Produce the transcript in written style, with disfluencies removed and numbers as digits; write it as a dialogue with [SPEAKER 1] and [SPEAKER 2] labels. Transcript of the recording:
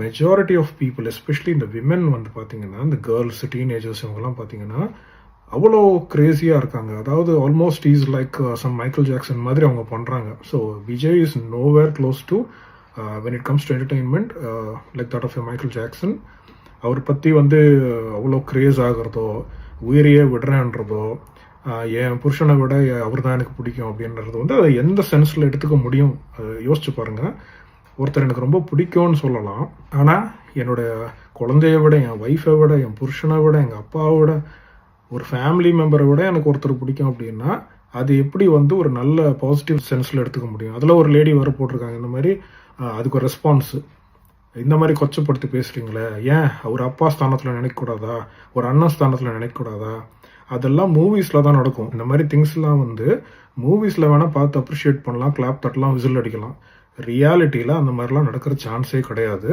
[SPEAKER 1] Majority of people especially இந்த women வந்து பார்த்தீங்கன்னா, இந்த கேர்ள்ஸ், டீனேஜர்ஸ் இவங்கலாம் பார்த்தீங்கன்னா, அவ்வளோ கிரேஸியாக இருக்காங்க. அதாவது almost is like some Michael Jackson மாதிரி அவங்க பண்ணுறாங்க. So Vijay is nowhere close to when it comes to entertainment like that of a Michael Jackson. அவர் பற்றி வந்து அவ்வளோ கிரேஸ் ஆகிறதோ, உயிரையே விடுறேன்றதோ, என் புருஷனை விட அவர் தான் எனக்கு பிடிக்கும் அப்படின்றது வந்து அதை எந்த சென்ஸில் எடுத்துக்க முடியும் யோசிச்சு பாருங்கள். ஒருத்தர் எனக்கு ரொம்ப பிடிக்கும்னு சொல்லலாம், ஆனால் என்னோடய குழந்தைய விட, என் ஒய்ஃபை விட, என் புருஷனை விட, எங்கள் அப்பாவை விட, ஒரு ஃபேமிலி மெம்பரை விட எனக்கு ஒருத்தர் பிடிக்கும் அப்படின்னா அது எப்படி வந்து ஒரு நல்ல பாசிட்டிவ் சென்ஸில் எடுத்துக்க முடியும்? அதில் ஒரு லேடி வர போட்டிருக்காங்க இந்த மாதிரி, அதுக்கு ஒரு ரெஸ்பான்ஸு, இந்த மாதிரி கொச்சப்படுத்தி பேசுகிறீங்களே, ஏன் ஒரு அப்பா ஸ்தானத்தில் நினைக்கக்கூடாதா, ஒரு அண்ணன் ஸ்தானத்தில் நினைக்கக்கூடாதா? அதெல்லாம் மூவிஸில் தான் நடக்கும். இந்த மாதிரி திங்ஸ்லாம் வந்து மூவிஸில் வேணால் பார்த்து அப்ரிஷியேட் பண்ணலாம், கிளாப் தட்டலாம், விசில் அடிக்கலாம். ரியாலிட்டியில் அந்த மாதிரிலாம் நடக்கிற சான்ஸே கிடையாது.